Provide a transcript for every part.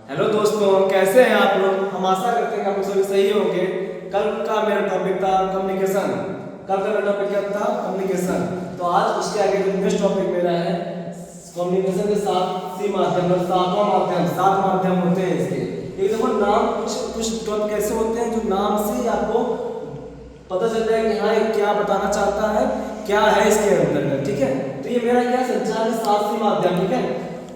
Hello दोस्तों, कैसे हैं आप लोग। हम आशा करते हैं कि आप लोग सभी सही होंगे। कल का मेरा टॉपिक था कम्युनिकेशन। कल का मेरा टॉपिक क्या था? कम्युनिकेशन। तो आज उसके आगे जो नेक्स्ट टॉपिक मेरा है कम्युनिकेशन के सात सी माध्यम और सातवां माध्यम। सात माध्यम होते हैं इसके। एक देखो नाम, कुछ टॉपिक ऐसे होते हैं जो नाम से ही आपको पता चलता है कि हाँ ये क्या बताना चाहता है, क्या है इसके अंदर। ठीक है, तो ये मेरा क्या संचार के सात सी माध्यम। ठीक है,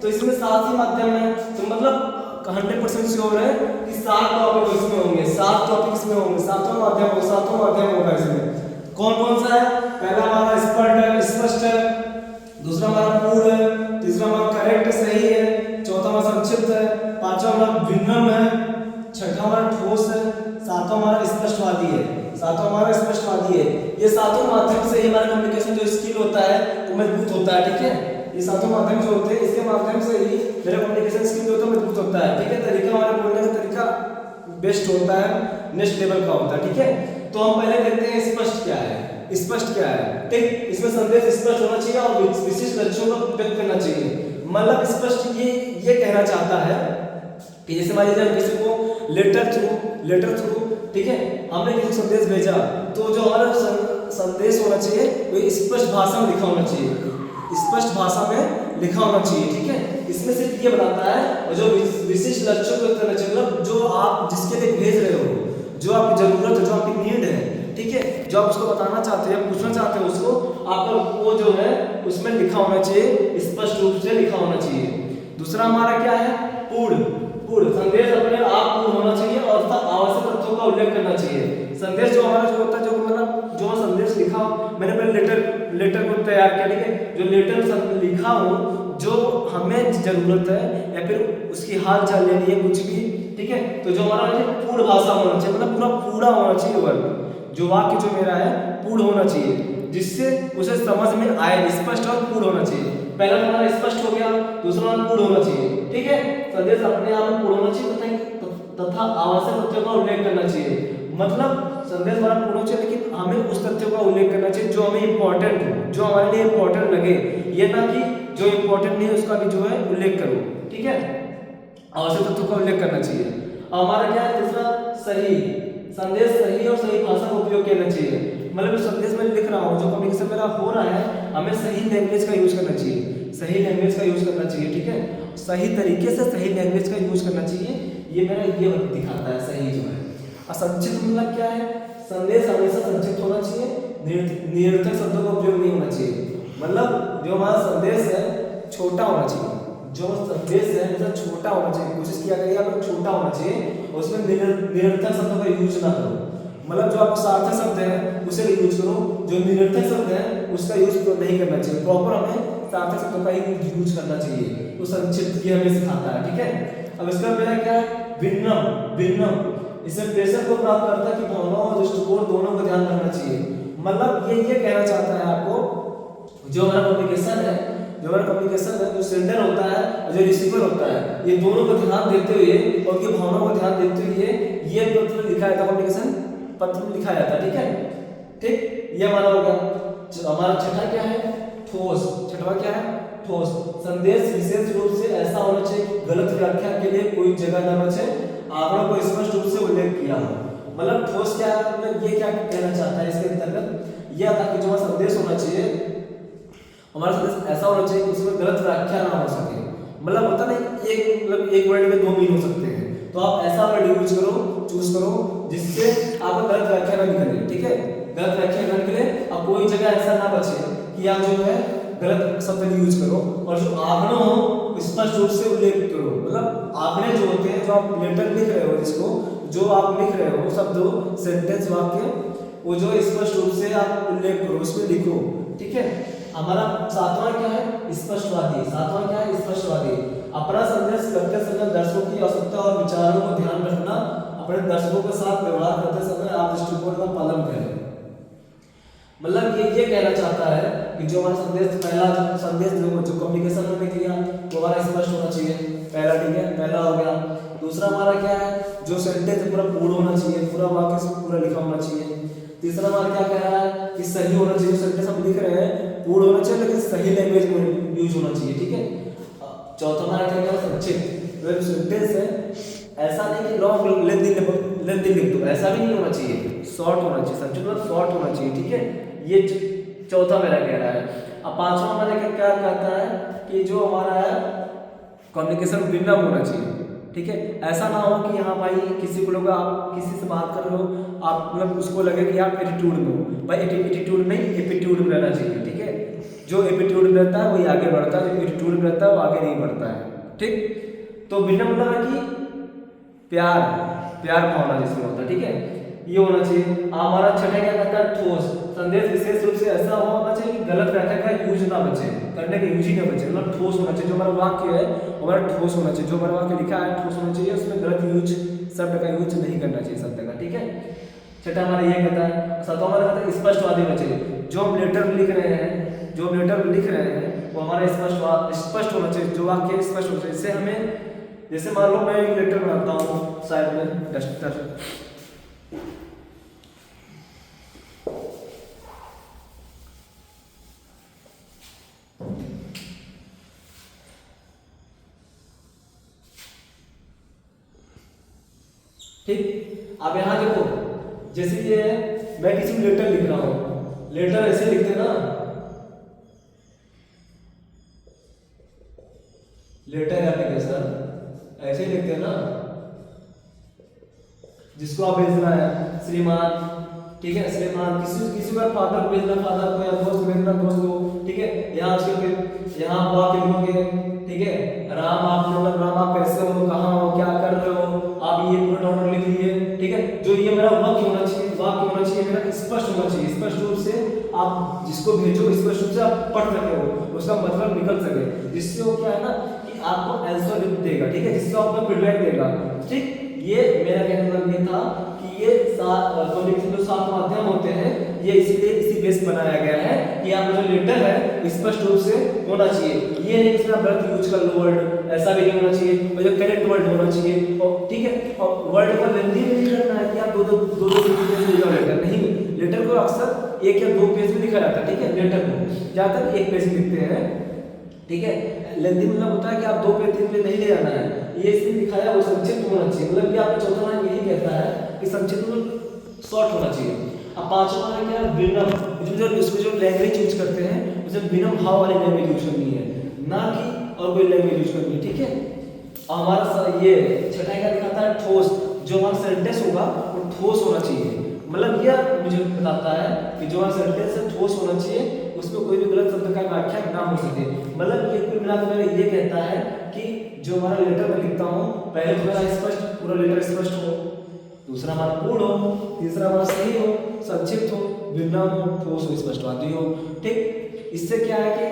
तो इसमें सात ही माध्यम है, तो मतलब 100% श्योर है कि सात टॉपिक इसमें होंगे। सात टॉपिक इसमें होंगे, सातों माध्यम होगा, सातों माध्यम होगा इसमें। कौन कौन सा है? पहला हमारा स्पष्ट है, दूसरा हमारा पूर्ण है, तीसरा हमारा करेक्ट सही है, चौथा हमारा संक्षिप्त है, पांचवा हमारा विनम्र है, छठा हमारा ठोस है, सातवां हमारा स्पष्टवादी है। सातवां हमारा स्पष्टवादी है। ये सातों माध्यम से ही हमारा कम्युनिकेशन जो स्किल होता है वो मजबूत होता है। ठीक है, ये सातों माध्यम जो होते हैं इसके माध्यम से ही मेरा कम्युनिकेशन स्किल जो होता है मजबूत होता है। ठीक है, तरीका हमारा बोलने का तरीका बेस्ट होता है, नेक्स्ट लेवल का होता है। ठीक है, तो हम पहले देखते हैं स्पष्ट क्या है। स्पष्ट क्या है? ठीक, इसमें संदेश स्पष्ट होना चाहिए और विशिष्ट लक्ष्यों को व्यक्त करना चाहिए। मतलब स्पष्ट ये कहना चाहता है कि जैसे मान लीजिए किसी को लेटर थ्रू ठीक है हमने किसी को संदेश भेजा, तो जो हमारा संदेश होना चाहिए वो स्पष्ट भाषा में लिखा होना चाहिए। स्पष्ट भाषा में लिखा होना चाहिए। ठीक है, इसमें सिर्फ ये बताता है और जो विशिष्ट लक्ष्यों को करना चाहिए, मतलब जो आप जिसके लिए भेज रहे हो, जो आपकी जरूरत है, जो आपकी नीड है, ठीक है, जो आप उसको बताना चाहते हैं या पूछना चाहते हो उसको, आपका वो जो है उसमें लिखा होना चाहिए, स्पष्ट रूप से लिखा होना चाहिए। दूसरा हमारा क्या है? पूर्ण संदेश अपने आप पूर्ण होना चाहिए और आवश्यक तथ्यों का उल्लेख करना चाहिए। संदेश जो हमारा जो होता है, जो मतलब जो संदेश लिखा मैंने पहले लेटर को तैयार किया। ठीक है, जो लेटर लिखा हो, जो हमें जरूरत है या फिर उसकी हाल चाल लेनी है कुछ भी, ठीक है, तो जो हमारा पूर्ण भाषा होना चाहिए, मतलब पूरा होना चाहिए वर्ड, जो वाक्य जो मेरा है पूर्ण होना चाहिए, जिससे उसे समझ में आए। स्पष्ट और पूर्ण होना चाहिए। पहला हमारा स्पष्ट हो गया, दूसरा हमारा पूर्ण होना चाहिए। ठीक है, संदेश अपने आप में पूर्ण होना चाहिए तथा आवश्यक तथ्यों का उल्लेख करना चाहिए। मतलब संदेश हमारा पूर्ण होना चाहिए, लेकिन हमें उस तथ्यों का उल्लेख करना चाहिए जो हमें इंपॉर्टेंट हो, जो हमारे लिए इंपॉर्टेंट लगे। ये ना कि जो इंपॉर्टेंट नहीं है उसका भी जो है उल्लेख करो। ठीक है, आवश्यक तथ्यों का उल्लेख करना चाहिए। हमारा क्या है? तीसरा सही संदेश, सही और सही भाषा का उपयोग करना चाहिए। मतलब जो संदेश मैं लिख रहा हूँ, जो कम्युनिकेशन मेरा हो रहा है, हमें सही लैंग्वेज का यूज करना चाहिए, सही लैंग्वेज का यूज करना चाहिए। ठीक है, सही तरीके से सही लैंग्वेज का यूज करना चाहिए। ये मेरा ये दिखाता है सही जो है। और संक्षिप्त मतलब क्या है? संदेश हमेशा संक्षिप्त होना चाहिए, निरर्थक शब्दों का उपयोग नहीं होना चाहिए। मतलब जो हमारा संदेश है छोटा होना चाहिए, जो संदेश है हमेशा छोटा होना चाहिए। कोशिश किया करिए आप छोटा होना चाहिए और उसमें निरर्थक शब्दों का यूज ना करो। मतलब जो आपको सार्थक शब्द है उसे यूज करो, जो निरर्थक शब्द है उसका यूज नहीं करना चाहिए। प्रॉपर हमें सार्थक शब्दों का ही यूज करना चाहिए। तो संक्षिप्त ये हमें सिखाता है। ठीक है, अब इसका मेरा क्या है? विनम्र इसमें प्रेशर को प्राप्त करता है कि भावनाओं और दृष्टिकोण दोनों का ध्यान रखना चाहिए। मतलब ये कहना चाहता है आपको, जो हमारा कम्युनिकेशन है, जो सेंडर होता है और जो रिसीवर होता है, ये दोनों को ध्यान देते हुए और उनकी भावनाओं को ध्यान देते हुए ये पत्र लिखा जाता है, कम्युनिकेशन पत्र लिखा जाता है। ठीक है, ठीक, ये हमारा हो गया। हमारा छठा क्या है? ठोस। छठवा क्या है? ठोस संदेश विशेष रूप से ऐसा होना चाहिए कि गलत व्याख्या के लिए कोई जगह न बचे, आंकड़ों को स्पष्ट रूप से उल्लेख किया हो। मतलब ठोस क्या है? मतलब ये क्या कहना चाहता है इसके अंतर्गत? यह था कि जो हमारा संदेश होना चाहिए, हमारा संदेश ऐसा होना चाहिए कि उसमें गलत व्याख्या ना हो सके। मतलब होता नहीं एक वर्ड में दो मीन हो सकते हैं, तो आप ऐसा वर्ड चूज करो जिससे आपको गलत व्याख्या ना निकले। ठीक है, गलत व्याख्या ना निकले और कोई जगह ऐसा ना बचे कि आप जो है गलत शब्द यूज करो। और जो आंकड़ों हो स्पष्ट रूप से उल्लेख करो। मतलब आंकड़े जो होते हैं, जो आप लेटर लिख रहे हो, जिसको जो आप लिख रहे हो शब्द, सेंटेंस, वाक्य, वो जो स्पष्ट रूप से आप उल्लेख करो, उसमें लिखो। ठीक है, हमारा सातवां क्या है? स्पष्टवादी। सातवां क्या है? स्पष्टवादी। अपना संदेश करते समय दर्शकों की आवश्यकता और विचारों को ध्यान रखना। अपने दर्शकों के साथ व्यवहार करते समय आप दृष्टिकोण का पालन करें। मतलब ये कहना चाहता है कि जो हमारा संदेश, पहला संदेश जो कम्युनिकेशन में किया वो हमारा स्पष्ट होना चाहिए, पहला। ठीक है, पहला हो गया। दूसरा हमारा क्या है? जो सेंटेंस पूरा पूर्ण होना चाहिए, पूरा वाक्य से पूरा लिखा होना चाहिए। तीसरा हमारा क्या कह रहा है कि सही होना चाहिए। सेंटेंस हम लिख रहे हैं पूर्ण होना चाहिए, लेकिन सही लैंग्वेज में यूज होना चाहिए। ठीक है, चौथा हमारा क्या? संक्षिप्त। जो सेंटेंस है ऐसा नहीं कि लॉन्ग लेंथी लिख दो, ऐसा भी नहीं होना चाहिए, शॉर्ट होना चाहिए, संक्षिप्त मतलब शॉर्ट होना चाहिए, ठीक है। ये चौथा मेरा कह रहा है। अब पांचवा हमारा क्या कहता है कि जो हमारा है कम्युनिकेशन विनम्र होना चाहिए, ठीक है। ऐसा ना हो कि यहाँ भाई किसी को लोग आप किसी से बात कर रहे हो, आप मतलब उसको लगे कि आप एटीट्यूड में हो, भाई एटीट्यूड नहीं एपीट्यूड में रहना चाहिए, ठीक है। जो एपीट्यूड में रहता है वही आगे बढ़ता है, जो एटीट्यूड में रहता है वो आगे नहीं बढ़ता है, ठीक। तो विनम्र मतलब है कि प्यार भावना जिसमें होता है, ठीक है, ये होना चाहिए। हमारा छठा क्या कहता है ठोस संदेश विशेष रूप से ऐसा होना चाहिए कि गलत व्याख्या का यूज ना बचे, करने का यूज ही ना बचे, मतलब ठोस होना चाहिए। जो हमारा वाक्य है हमारा ठोस होना चाहिए, जो हमारा वाक्य लिखा है ठोस होना चाहिए, उसमें गलत यूज शब्द का यूज नहीं करना चाहिए शब्द का, ठीक है। छठा हमारा ये कहता है। सातवां हमारा कहता है स्पष्टवादी होना चाहिए। जो हम लेटर लिख रहे हैं वो हमारा स्पष्ट होना चाहिए, जो वाक्य स्पष्ट होना चाहिए। इससे हमें जैसे मान लो मैं एक लेटर बनाता हूँ साइड में डस्टर, ठीक। अब यहाँ देखो जैसे ये मैं किसी को लेटर लिख रहा हूँ, लेटर ऐसे लिखते ना, लेटर एप्लीकेशन ऐसे लिखते ना, जिसको आप भेजना है श्रीमान, ठीक है, श्रीमान किसी का फादर को भेजना फादर को, या दोस्त को भेजना दोस्त को, ठीक है। यहाँ उसके फिर यहाँ आप लिखोगे, ठीक है। राम आप मतलब राम आप कैसे हो, कहाँ हो, क्या कर रहे हो, आप ये पूरा नॉर्मल लिख लीजिए, ठीक है। जो ये मेरा वाक्य होना चाहिए मेरा स्पष्ट होना चाहिए, स्पष्ट रूप से आप जिसको भेजो स्पष्ट रूप से आप पढ़ सके हो, उसका मतलब निकल सके, जिससे वो क्या है ना कि आपको आंसर देगा, ठीक है, जिससे आपको फीडबैक देगा, ठीक। ये मेरा कहने का मतलब ये था कि ये कम्युनिकेशन जो 7 माध्यम होते हैं ये इसीलिए इसी बेस बनाया गया है कि आप जो लेटर है स्पष्ट रूप से होना चाहिए। ये नहीं इसमें गलत यूज कर लो वर्ड, ऐसा भी नहीं होना चाहिए, और जो करेक्ट वर्ड होना चाहिए, और ठीक है। और वर्ड को लेंथी में नहीं करना है कि आप दो पेज में लिखो लेटर, नहीं। लेटर को अक्सर 1 या 2 पेज में लिखा जाता है, ठीक है। लेटर को ज़्यादातर 1 पेज में लिखते हैं, ठीक है। लेंथी मतलब होता है कि आप 2 पेज 3 पेज नहीं ले जाना है, ये इसमें दिखाया वो संक्षिप्त होना चाहिए, मतलब कि आपका चौथा लाइन यही कहता है कि संक्षिप्त में शॉर्ट होना चाहिए। अब पांचवा लाइन क्या है विनम्र, इसमें जो लैंग्वेज यूज करते हैं उसमें विनम्र भाव वाली लैंग्वेज यूज करनी है, ना कि और कोई लैंग्वेज यूज करनी है, ठीक है। और हमारा ये छठा क्या दिखाता है ठोस, जो हमारा सेंटेंस होगा वो ठोस होना चाहिए, मतलब यह मुझे बताता है कि जो हमारा सेंटेंस है ठोस होना चाहिए, उसमें कोई भी गलत शब्द का व्याख्या ना हो सके। मतलब ये कुल मिलाकर मेरा ये कहता है कि जो हमारा लेटर मैं लिखता हूँ पहले तो मेरा स्पष्ट पूरा लेटर स्पष्ट हो, दूसरा हमारा पूर्ण हो, तीसरा हमारा सही हो, संक्षिप्त हो, विनम्र हो, ठोस हो, स्पष्टवादी हो, ठीक। इससे क्या है कि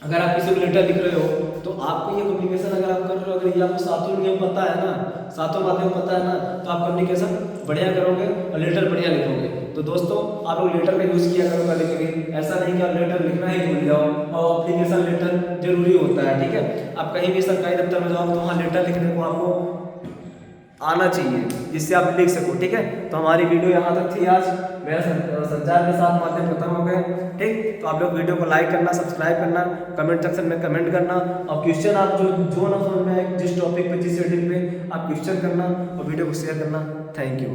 अगर आप किसी को लेटर लिख रहे हो तो आपको ये कम्युनिकेशन अगर आप कर रहे हो, अगर ये आपको सातों नियम पता है ना, सातों माध्यम पता है ना, तो आप कम्युनिकेशन बढ़िया करोगे और लेटर बढ़िया लिखोगे। तो दोस्तों आप लोग लेटर का यूज़ किया करो कभी कभी, ऐसा नहीं कि आप लेटर लिखना ही भूल जाओ, और एप्लीकेशन लेटर जरूरी होता है, ठीक है। आप कहीं भी सरकारी दफ्तर में जाओ तो वहाँ लेटर लिखने को आपको आना चाहिए, जिससे आप लिख सको, ठीक है। तो हमारी वीडियो यहाँ तक थी आज, मेरा संचार के 7 माध्यम खत्म हो गए, ठीक। तो आप लोग वीडियो को लाइक करना, सब्सक्राइब करना, कमेंट सेक्शन में कमेंट करना, और क्वेश्चन आप जो ना समझ में आए जिस टॉपिक पे जिस हेडिंग पे आप क्वेश्चन करना और वीडियो को शेयर करना। Thank you.